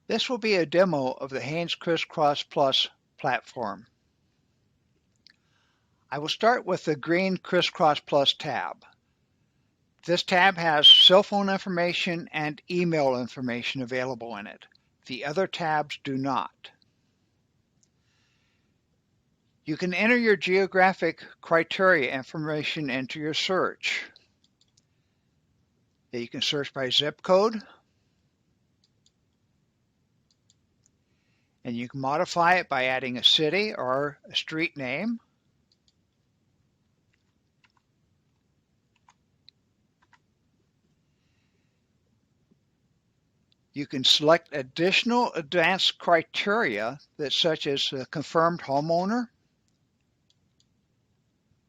This will be a demo of the Haines Criss+Cross Plus platform. I will start with the green Criss+Cross Plus tab. This tab has cell phone information and email information available in it. The other tabs do not. You can enter your geographic criteria information into your search. You can search by zip code, and you can modify it by adding a city or a street name. You can select additional advanced criteria that such as a confirmed homeowner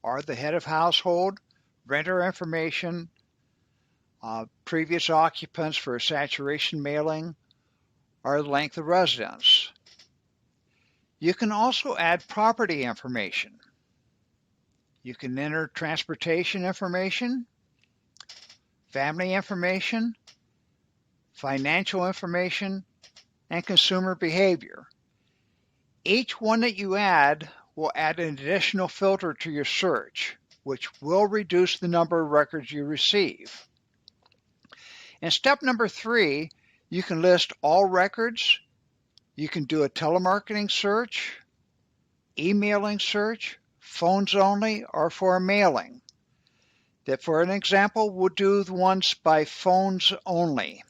or the head of household, renter information, previous occupants for a saturation mailing, or the length of residence. You can also add property information. You can enter transportation information, family information, financial information, and consumer behavior. Each one that you add will add an additional filter to your search, which will reduce the number of records you receive. In step number 3, you can list all records. You can do a telemarketing search, emailing search, phones only, or for a mailing. That, for an example, we'll do the ones by phones only.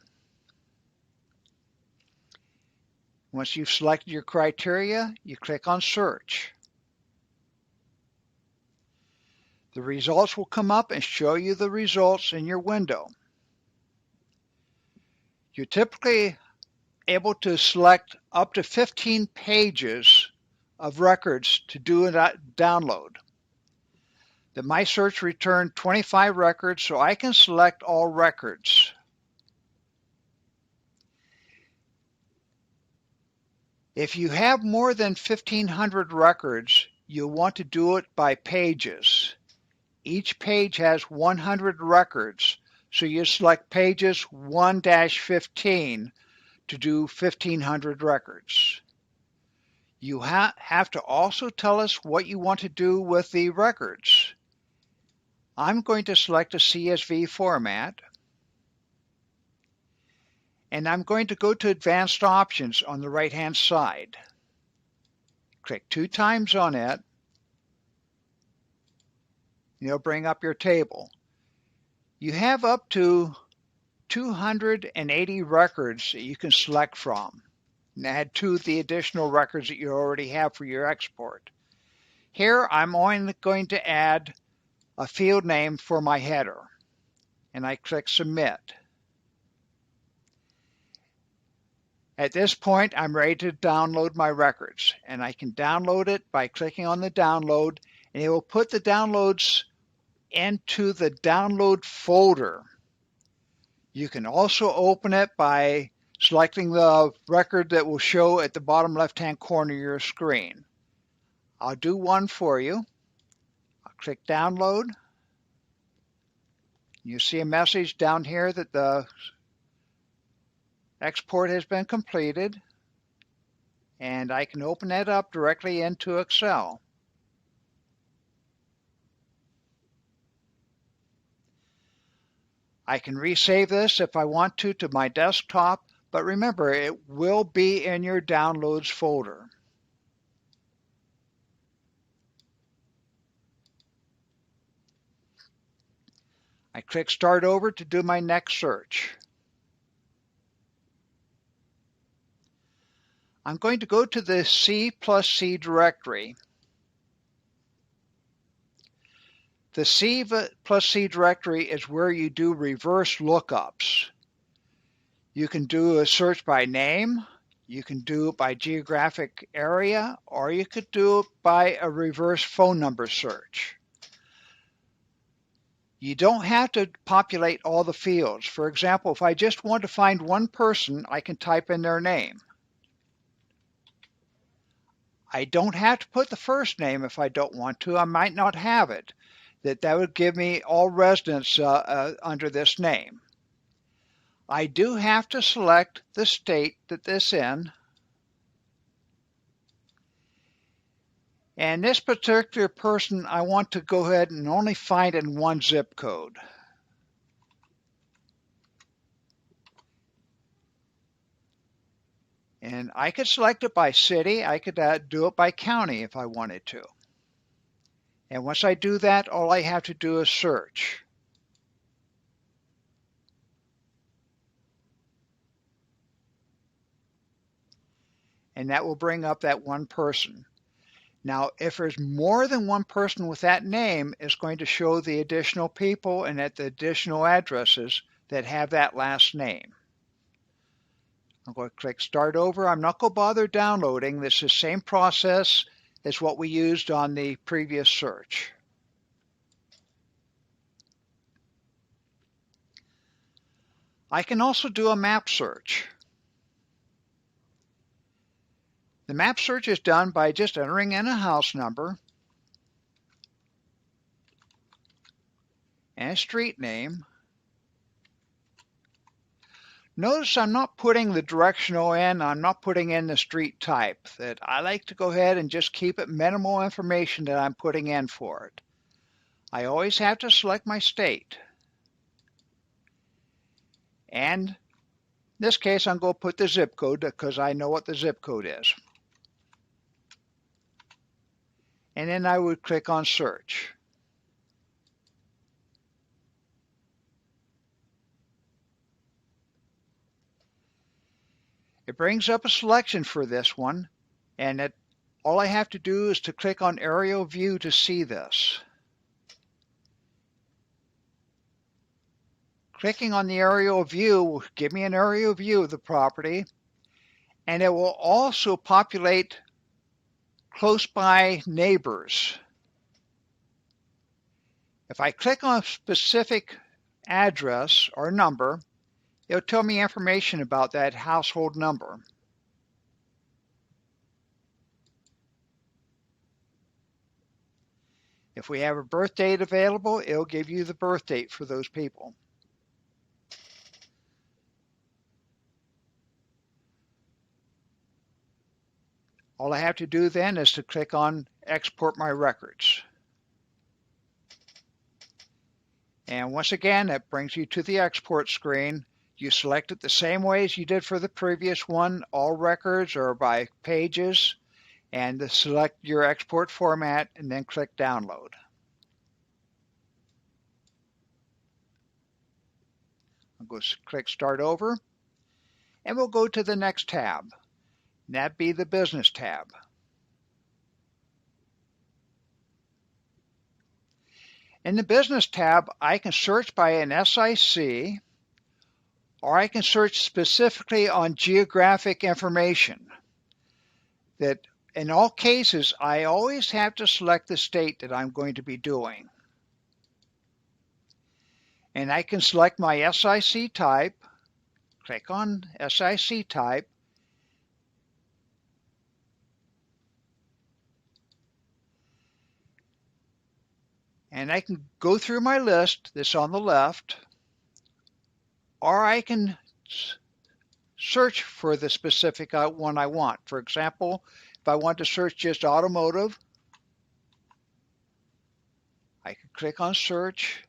Once you've selected your criteria, you click on Search. The results will come up and show you the results in your window. You're typically able to select up to 15 pages of records to do a download. The My Search returned 25 records, so I can select all records. If you have more than 1,500 records, you'll want to do it by pages. Each page has 100 records, so you select pages 1-15 to do 1,500 records. You have to also tell us what you want to do with the records. I'm going to select a CSV format, and I'm going to go to Advanced Options on the right-hand side. Click 2 times on it. It'll bring up your table. You have up to 280 records that you can select from, and add to the additional records that you already have for your export. Here I'm only going to add a field name for my header, and I click Submit. At this point, I'm ready to download my records, and I can download it by clicking on the download, and it will put the downloads into the download folder. You can also open it by selecting the record that will show at the bottom left-hand corner of your screen. I'll do one for you. I'll click Download. You see a message down here that the export has been completed, and I can open that up directly into Excel. I can resave this if I want to my desktop, but remember, it will be in your Downloads folder. I click Start Over to do my next search. I'm going to go to the C+C directory. The C+C directory is where you do reverse lookups. You can do a search by name, you can do it by geographic area, or you could do it by a reverse phone number search. You don't have to populate all the fields. For example, if I just want to find one person, I can type in their name. I don't have to put the first name if I don't want to. I might not have it. That would give me all residents under this name. I do have to select the state that this is in. And this particular person, I want to go ahead and only find in one zip code. And I could select it by city. I could do it by county if I wanted to. And once I do that, all I have to do is search. And that will bring up that one person. Now, if there's more than one person with that name, it's going to show the additional people and at the additional addresses that have that last name. I'm going to click Start Over. I'm not going to bother downloading. This is the same process as what we used on the previous search. I can also do a map search. The map search is done by just entering in a house number and a street name. Notice I'm not putting the directional in, I'm not putting in the street type. That I like to go ahead and just keep it minimal information that I'm putting in for it. I always have to select my state. And in this case, I'm going to put the zip code because I know what the zip code is. And then I would click on Search. It brings up a selection for this one, and all I have to do is to click on Aerial View to see this. Clicking on the aerial view will give me an aerial view of the property, and it will also populate close by neighbors. If I click on a specific address or number, it'll tell me information about that household number. If we have a birth date available, it'll give you the birth date for those people. All I have to do then is to click on Export My Records. And once again, that brings you to the export screen. You select it the same way as you did for the previous one, all records or by pages, and select your export format and then click Download. I'll go click Start Over, and we'll go to the next tab. And that'd be the Business tab. In the Business tab, I can search by an SIC, or I can search specifically on geographic information. That in all cases, I always have to select the state that I'm going to be doing. And I can select my SIC type, click on SIC type, and I can go through my list that's on the left, or I can search for the specific one I want. For example, if I want to search just automotive, I can click on Search,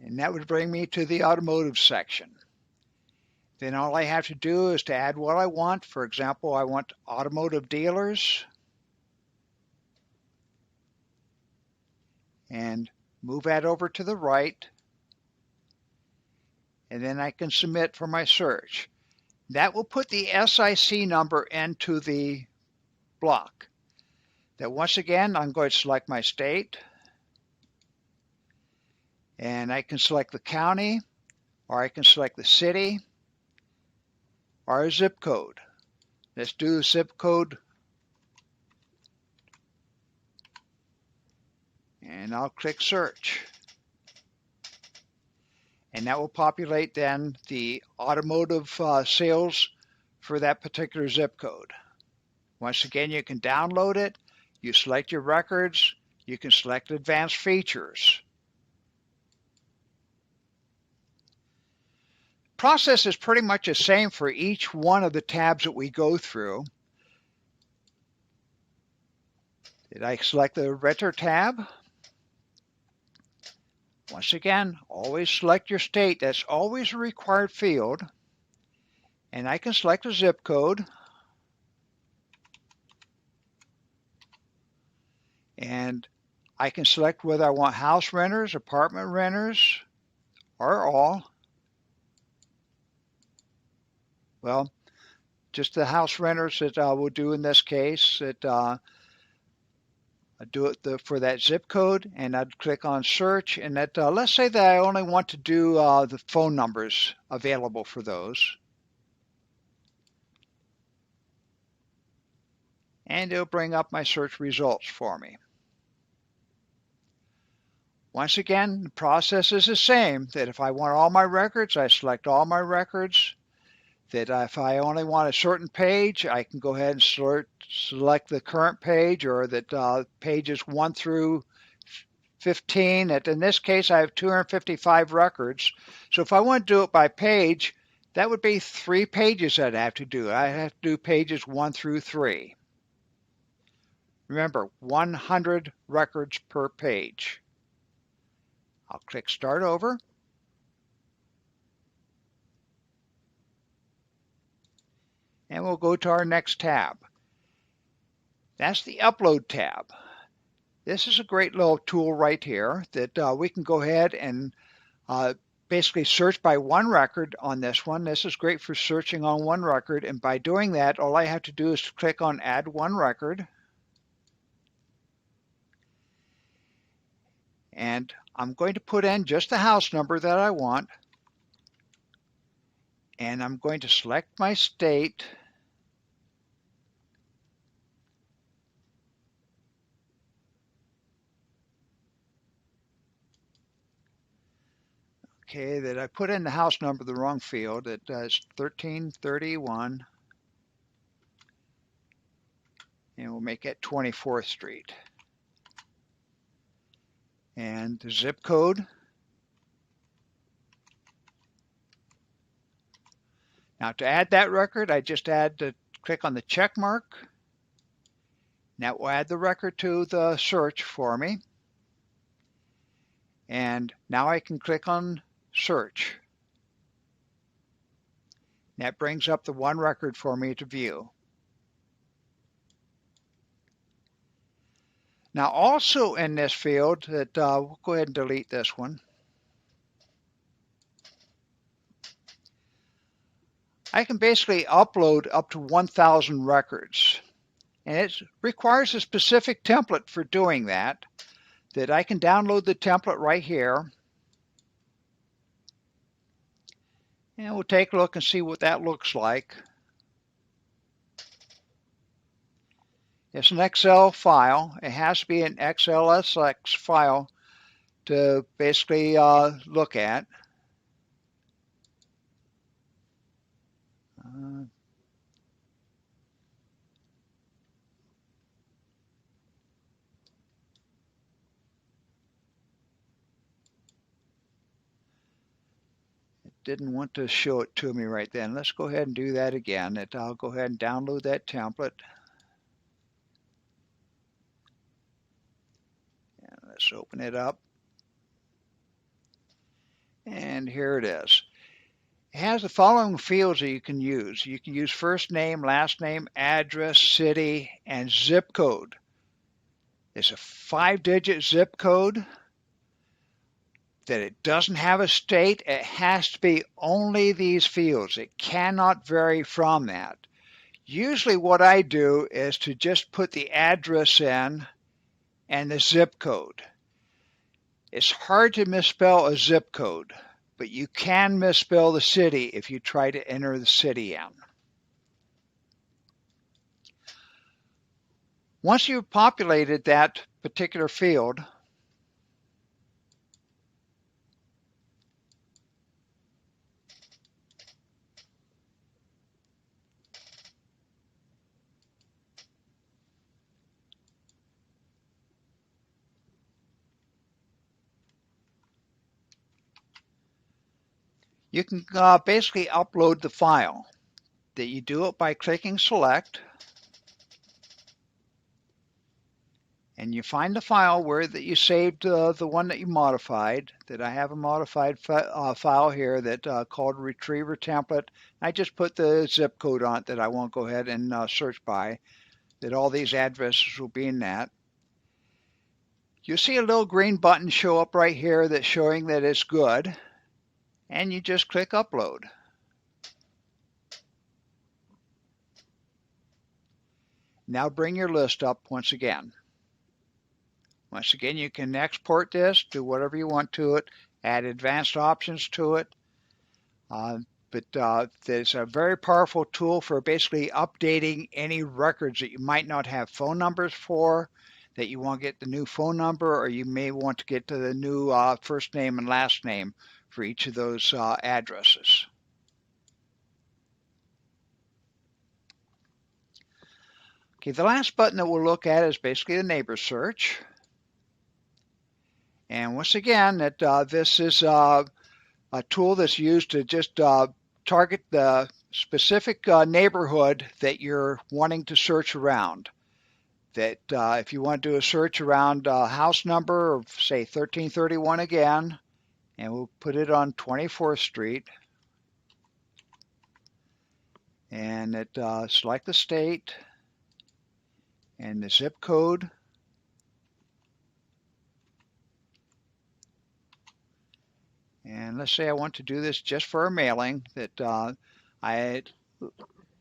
and that would bring me to the automotive section. Then all I have to do is to add what I want. For example, I want automotive dealers, and move that over to the right, and then I can submit for my search. That will put the SIC number into the block. That once again, I'm going to select my state, and I can select the county, or I can select the city, or a zip code. Let's do the zip code, and I'll click Search. And that will populate then the automotive sales for that particular zip code. Once again, you can download it. You select your records. You can select advanced features. process is pretty much the same for each one of the tabs that we go through. I select the renter tab. Once again, always select your state. That's always a required field. And I can select a zip code. And I can select whether I want house renters, apartment renters, or all. Well, just the house renters that we'll do in this case. That I do it for that zip code, and I'd click on search. And that let's say that I only want to do the phone numbers available for those. And it'll bring up my search results for me. Once again, the process is the same, that if I want all my records, I select all my records. That if I only want a certain page, I can go ahead and select the current page, or that pages 1 through 15. That in this case, I have 255 records. So if I want to do it by page, that would be 3 pages I'd have to do. I have to do pages 1 through 3. Remember, 100 records per page. I'll click Start Over. And we'll go to our next tab. That's the Upload tab. This is a great little tool right here that we can go ahead and basically search by one record on this one. This is great for searching on one record. And by doing that, all I have to do is click on Add One Record. And I'm going to put in just the house number that I want. And I'm going to select my state. Okay, that I put in the house number, the wrong field. It does 1331. And we'll make it 24th Street. And the zip code. Now to add that record, I just click on the check mark. That will add the record to the search for me. And now I can click on search. That brings up the one record for me to view. Now also in this field, that we'll go ahead and delete this one. I can basically upload up to 1,000 records. And it requires a specific template for doing that I can download the template right here. And we'll take a look and see what that looks like. It's an Excel file. It has to be an XLSX file to basically look at. It didn't want to show it to me right then. Let's go ahead and do that again. I'll go ahead and download that template. And let's open it up. And here it is. It has the following fields that you can use. You can use first name, last name, address, city, and zip code. It's a 5-digit zip code. That it doesn't have a state. It has to be only these fields. It cannot vary from that. Usually what I do is to just put the address in and the zip code. It's hard to misspell a zip code, but you can misspell the city if you try to enter the city in. Once you've populated that particular field, You can basically upload the file. That you do it by clicking select, and you find the file where that you saved the one that you modified. That I have a modified file here that called retriever template. I just put the zip code on it that I won't go ahead and search by. That all these addresses will be in that. You'll see a little green button show up right here that's showing that it's good, and you just click upload. Now bring your list up once again. Once again, you can export this, do whatever you want to it, add advanced options to it. But there's a very powerful tool for basically updating any records that you might not have phone numbers for, that you want to get the new phone number, or you may want to get to the new first name and last name for each of those addresses. Okay, the last button that we'll look at is basically the neighbor search. And once again, this is a tool that's used to just target the specific neighborhood that you're wanting to search around. That if you want to do a search around a house number of, say, 1331 again, and we'll put it on 24th Street, and select the state and the zip code. And let's say I want to do this just for a mailing, that I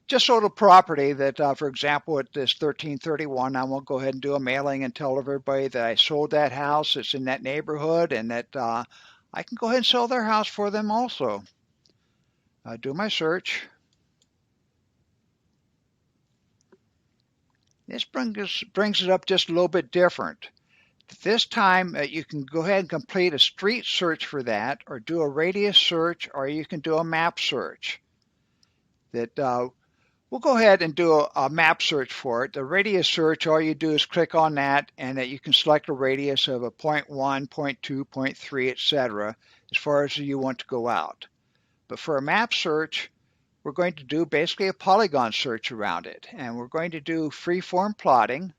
just sold a property that, for example, at this 1331, I won't go ahead and do a mailing and tell everybody that I sold that house, it's in that neighborhood, and that I can go ahead and sell their house for them also. Do my search. This brings it up just a little bit different. This time you can go ahead and complete a street search for that, or do a radius search, or you can do a map search. That we'll go ahead and do a map search for it. The radius search, all you do is click on that, and that you can select a radius of a 0.1, 0.2, 0.3, etc. as far as you want to go out. But for a map search, we're going to do basically a polygon search around it, and we're going to do freeform plotting.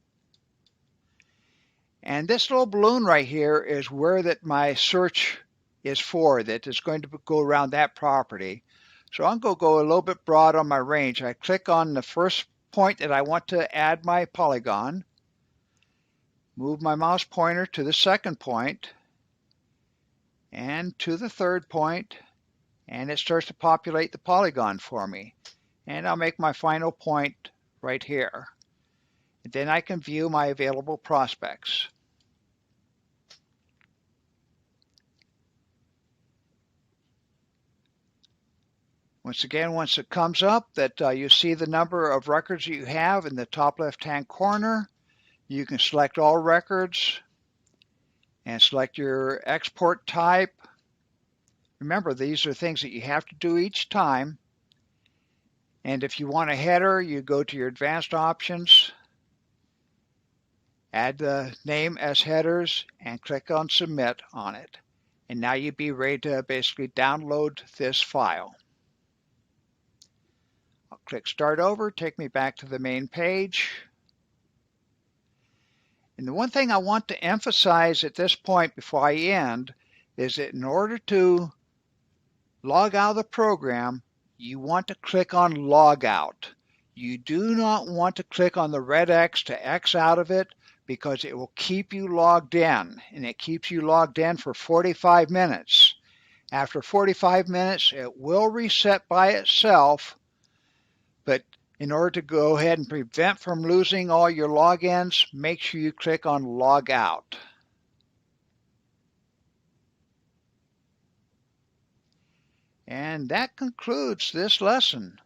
And this little balloon right here is where that my search is for, that is going to go around that property. So I'm going to go a little bit broad on my range. I click on the first point that I want to add my polygon, move my mouse pointer to the second point, and to the third point, and it starts to populate the polygon for me. And I'll make my final point right here. And then I can view my available prospects. Once again, once it comes up that you see the number of records you have in the top left-hand corner, you can select all records and select your export type. Remember, these are things that you have to do each time. And if you want a header, you go to your advanced options, add the name as headers, and click on submit on it. And now you'd be ready to basically download this file. I'll click start over, take me back to the main page. And the one thing I want to emphasize at this point before I end is that in order to log out of the program, you want to click on log out. You do not want to click on the red X to X out of it, because it will keep you logged in, and it keeps you logged in for 45 minutes. After 45 minutes, it will reset by itself, but in order to go ahead and prevent from losing all your logins, make sure you click on log out. And that concludes this lesson.